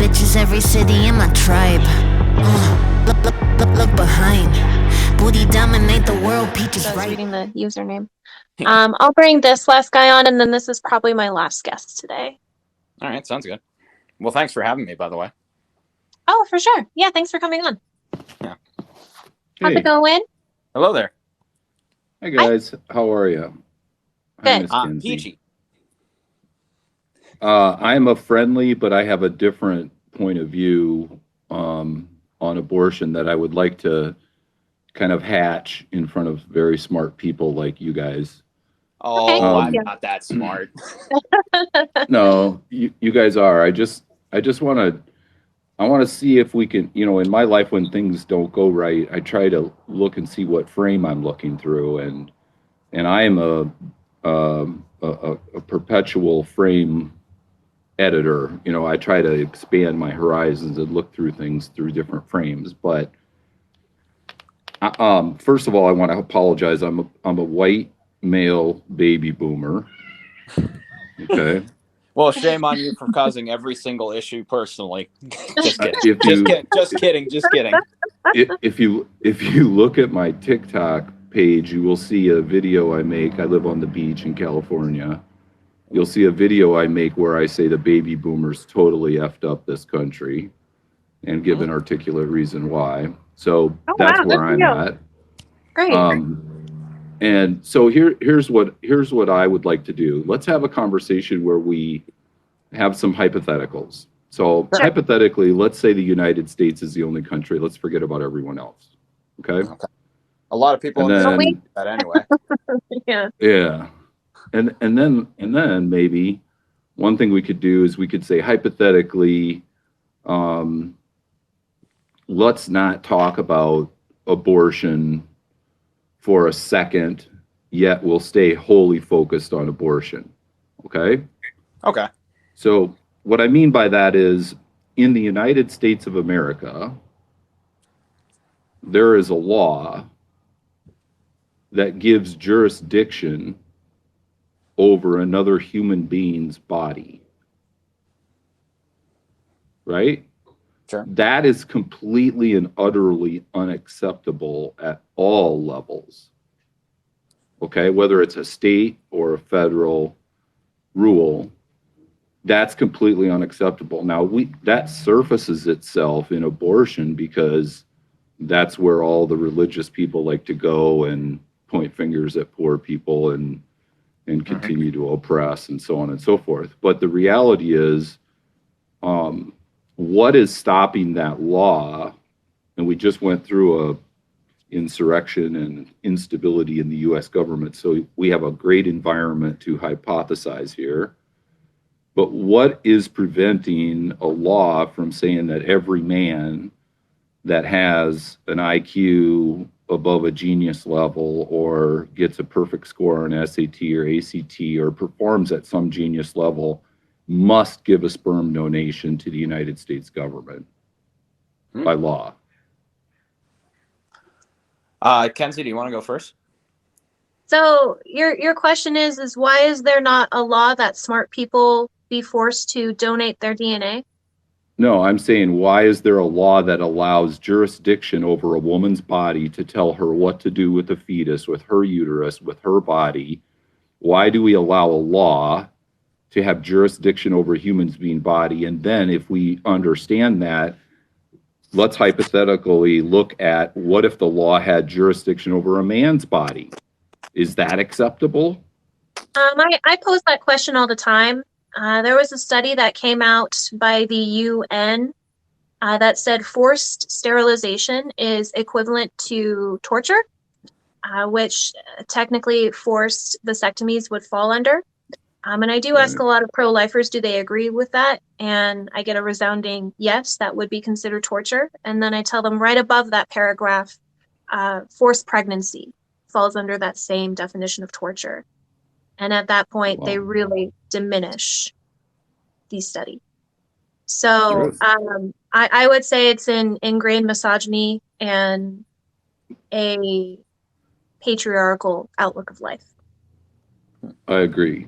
bitches, every city in my tribe. Look behind. Booty dominate the world, peaches I was right. reading the username. I'll bring this last guy on, and then this is probably my last guest today. All right, sounds good. Well, thanks for having me, by the way. Oh, for sure. Yeah, thanks for coming on. Yeah. How's it going? Hello there. Hi guys, how are you? Good. Hi, Miss Kinsey. Peachy. I'm a friendly, but I have a different point of view on abortion that I would like to kind of hatch in front of very smart people like you guys. Oh, I'm not that smart. No, you guys are. I just want to see if we can, in my life when things don't go right, I try to look and see what frame I'm looking through, and I am a perpetual frame editor. I try to expand my horizons and look through things through different frames. But first of all, I want to apologize. I'm a white male baby boomer. Okay. Well, shame on you for causing every single issue personally. Just kidding. Just kidding. If you look at my TikTok page, you will see a video I make. I live on the beach in California. You'll see a video I make where I say the baby boomers totally effed up this country and give an articulate reason why. So that's where I'm at. Great. And so here's what I would like to do. Let's have a conversation where we have some hypotheticals. So hypothetically, let's say the United States is the only country. Let's forget about everyone else. Okay. A lot of people in that anyway. Yeah. And then maybe one thing we could do is we could say hypothetically, let's not talk about abortion for a second, yet we'll stay wholly focused on abortion. Okay? Okay. So what I mean by that is in the United States of America, there is a law that gives jurisdiction over another human being's body. Right? Sure. That is completely and utterly unacceptable at all levels. Okay? Whether it's a state or a federal rule, that's completely unacceptable. Now, that surfaces itself in abortion because that's where all the religious people like to go and point fingers at poor people and continue to oppress and so on and so forth. But the reality is, what is stopping that law? And we just went through a insurrection and instability in the U.S. government, so we have a great environment to hypothesize here. But what is preventing a law from saying that every man that has an IQ above a genius level or gets a perfect score on SAT or ACT or performs at some genius level must give a sperm donation to the United States government by law? Kenzie, do you want to go first? So your question is why is there not a law that smart people be forced to donate their DNA? No, I'm saying, why is there a law that allows jurisdiction over a woman's body to tell her what to do with the fetus, with her uterus, with her body? Why do we allow a law to have jurisdiction over a human being's body? And then if we understand that, let's hypothetically look at what if the law had jurisdiction over a man's body? Is that acceptable? I pose that question all the time. There was a study that came out by the UN that said forced sterilization is equivalent to torture, which technically forced vasectomies would fall under. And I do ask a lot of pro-lifers, do they agree with that? And I get a resounding yes, that would be considered torture. And then I tell them right above that paragraph, forced pregnancy falls under that same definition of torture. And at that point, they really diminish the study. So I would say it's an ingrained misogyny and a patriarchal outlook of life. I agree.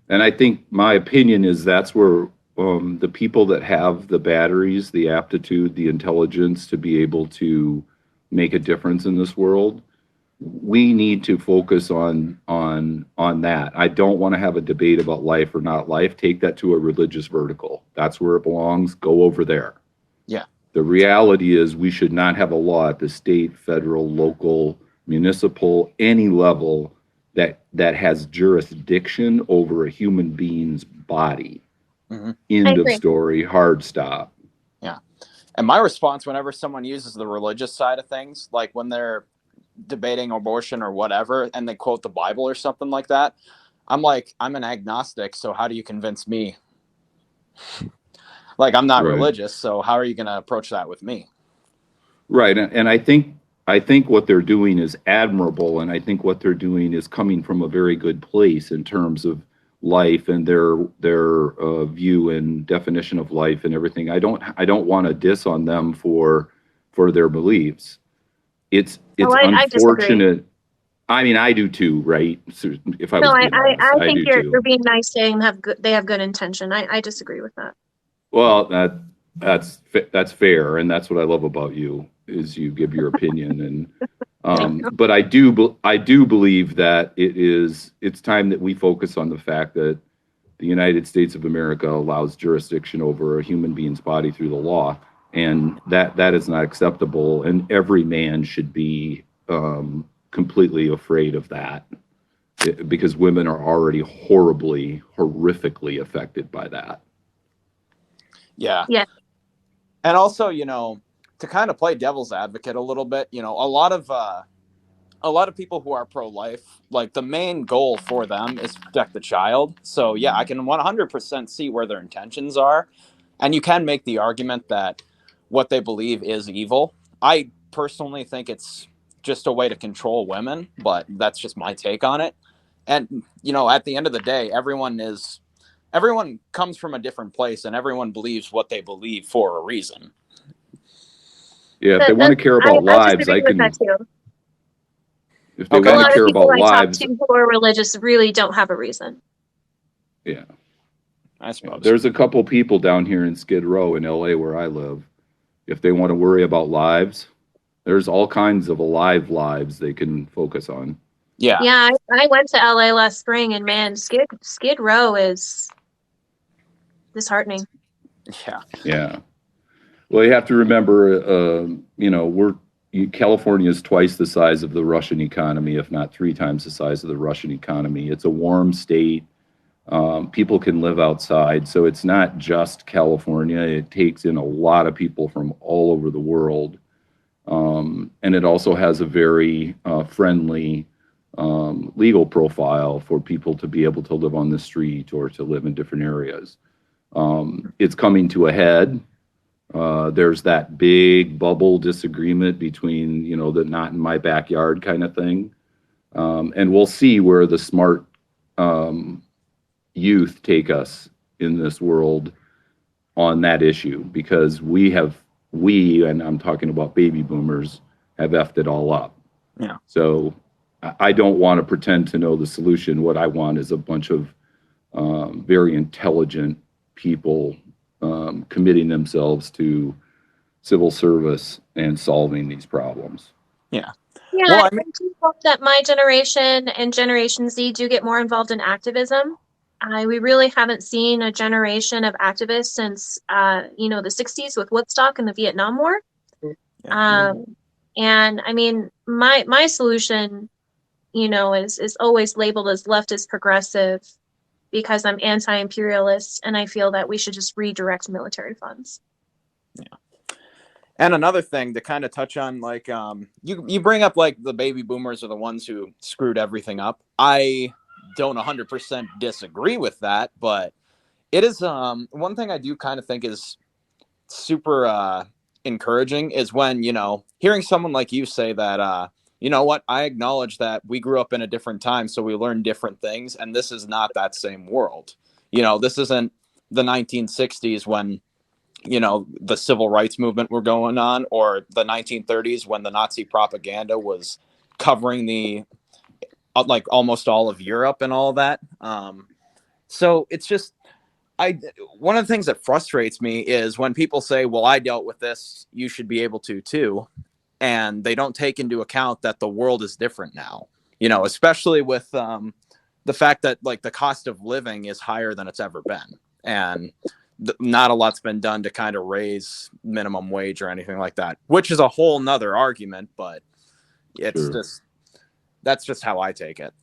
And I think my opinion is that's where the people that have the batteries, the aptitude, the intelligence to be able to make a difference in this world, we need to focus on that. I don't want to have a debate about life or not life. Take that to a religious vertical. That's where it belongs. Go over there. Yeah. The reality is we should not have a law at the state, federal, local, municipal, any level that has jurisdiction over a human being's body. Mm-hmm. End of story. Hard stop. Yeah. And my response whenever someone uses the religious side of things, like when they're debating abortion or whatever, and they quote the Bible or something like that, I'm like, I'm an agnostic, so how do you convince me? Like, I'm not religious, so how are you going to approach that with me? Right, and I think what they're doing is admirable, and I think what they're doing is coming from a very good place in terms of life and their view and definition of life and everything. I don't want to diss on them for their beliefs. It's unfortunate. I mean, I do too, right? So if I was being honest, I think you're being nice saying they have good intention. I disagree with that. Well, that's fair, and that's what I love about you is you give your opinion, and but I do believe that it's time that we focus on the fact that the United States of America allows jurisdiction over a human being's body through the law, and that is not acceptable, and every man should be completely afraid of that because women are already horrifically affected by that. Yeah. Yeah. And also, to kind of play devil's advocate a little bit, a lot of people who are pro-life, like the main goal for them is to protect the child. So yeah, I can 100% see where their intentions are. And you can make the argument that what they believe is evil. I personally think it's just a way to control women, but that's just my take on it. And, at the end of the day, everyone comes from a different place and everyone believes what they believe for a reason. Yeah, if they want to care about lives, I can. If they want to care about lives, people who are religious really don't have a reason. Yeah, I suppose there's a couple people down here in Skid Row in LA where I live. If they want to worry about lives, there's all kinds of alive lives they can focus on. Yeah. Yeah, I went to LA last spring, and man, Skid Row is disheartening. Yeah. Yeah. Well, you have to remember, California is twice the size of the Russian economy, if not 3 times the size of the Russian economy. It's a warm state. People can live outside. So it's not just California. It takes in a lot of people from all over the world. And it also has a very friendly legal profile for people to be able to live on the street or to live in different areas. It's coming to a head. There's that big bubble disagreement between, the not in my backyard kind of thing. And we'll see where the smart youth take us in this world on that issue, because we, and I'm talking about baby boomers, have effed it all up. Yeah. So I don't want to pretend to know the solution. What I want is a bunch of very intelligent people committing themselves to civil service and solving these problems. Yeah. Yeah, well, I do hope that my generation and Generation Z do get more involved in activism. We really haven't seen a generation of activists since, the 60s with Woodstock and the Vietnam War. Yeah. And I mean, my solution, is always labeled as leftist progressive because I'm anti-imperialist and I feel that we should just redirect military funds. Yeah. And another thing to kind of touch on, like, you bring up like the baby boomers are the ones who screwed everything up. I don't 100% disagree with that, but it is one thing I do kind of think is super encouraging is when, hearing someone like you say that, you know what, I acknowledge that we grew up in a different time, so we learned different things, and this is not that same world. This isn't the 1960s when, the civil rights movement were going on, or the 1930s when the Nazi propaganda was covering like almost all of Europe and all that. So it's just, One of the things that frustrates me is when people say, well, I dealt with this, you should be able to too. And they don't take into account that the world is different now, especially with the fact that like the cost of living is higher than it's ever been. And not a lot's been done to kind of raise minimum wage or anything like that, which is a whole nother argument, but that's just how I take it.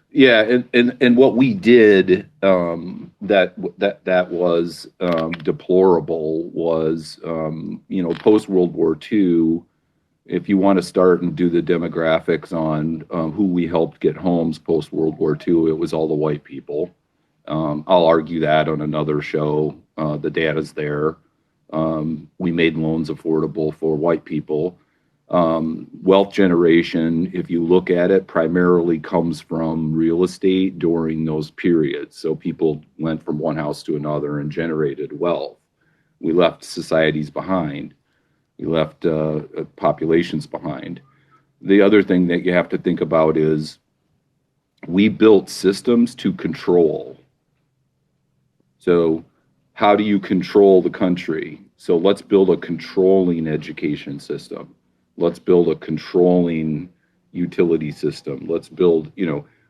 Yeah, and what we did that was deplorable was post World War II. If you want to start and do the demographics on who we helped get homes post World War II, it was all the white people. I'll argue that on another show. The data's there. We made loans affordable for white people. Wealth generation, if you look at it, primarily comes from real estate during those periods. So people went from one house to another and generated wealth. We left societies behind. We left populations behind. The other thing that you have to think about is we built systems to control. So how do you control the country? So let's build a controlling education system. Let's build a controlling utility system. Let's build,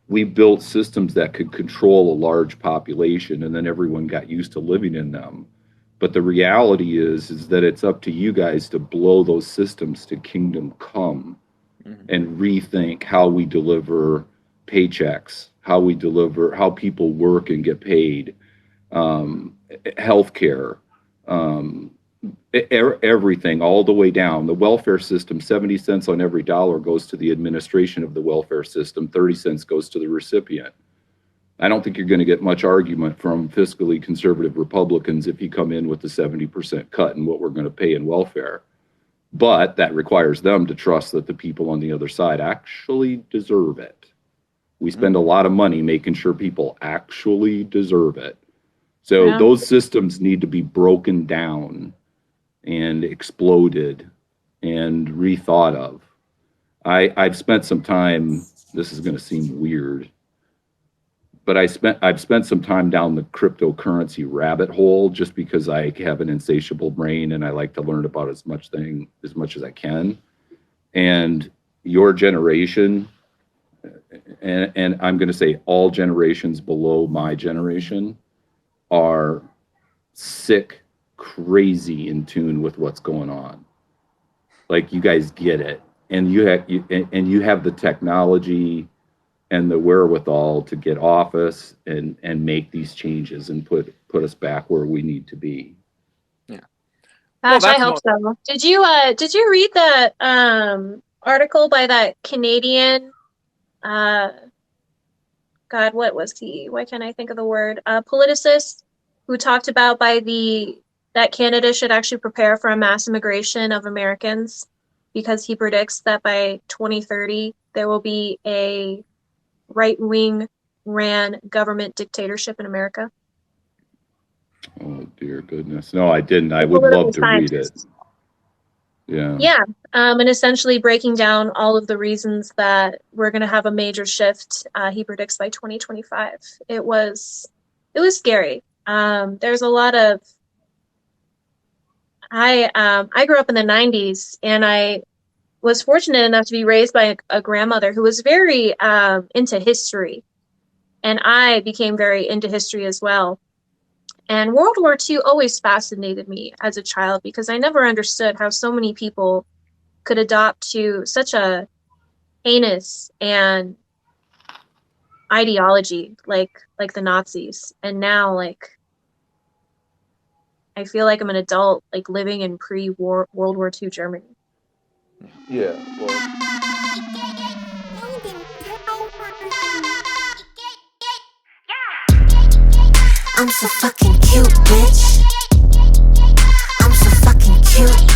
we built systems that could control a large population, and then everyone got used to living in them. But the reality is that it's up to you guys to blow those systems to kingdom come and rethink how we deliver paychecks, how people work and get paid, healthcare, everything, all the way down. The welfare system, 70 cents on every dollar goes to the administration of the welfare system, 30 cents goes to the recipient. I don't think you're going to get much argument from fiscally conservative Republicans if you come in with the 70% cut in what we're going to pay in welfare. But that requires them to trust that the people on the other side actually deserve it. We spend a lot of money making sure people actually deserve it. So those systems need to be broken down and exploded and rethought of. I've spent some time, this is going to seem weird, but I've spent some time down the cryptocurrency rabbit hole just because I have an insatiable brain and I like to learn about as much as I can. And your generation, and I'm going to say all generations below my generation, are sick, crazy in tune with what's going on. Like, you guys get it, and you have the technology and the wherewithal to get off us and make these changes and put us back where we need to be. Yeah. Gosh, I hope so. Did you read that article by that Canadian God, what was he? Why can't I think of the word? Politicist who talked about that Canada should actually prepare for a mass immigration of Americans because he predicts that by 2030 there will be a right-wing ran government dictatorship in America. Oh dear goodness. No, I didn't. I would love to read it. Yeah. Yeah. And essentially breaking down all of the reasons that we're going to have a major shift. He predicts by 2025. It was scary. There's a lot of, I grew up in the 90s, and I was fortunate enough to be raised by a grandmother who was very into history. And I became very into history as well. And World War II always fascinated me as a child because I never understood how so many people could adopt to such a heinous and ideology like the Nazis. And now, I feel like I'm an adult, living in pre-World War II Germany. Yeah. Well. I'm so fucking cute, bitch. I'm so fucking cute.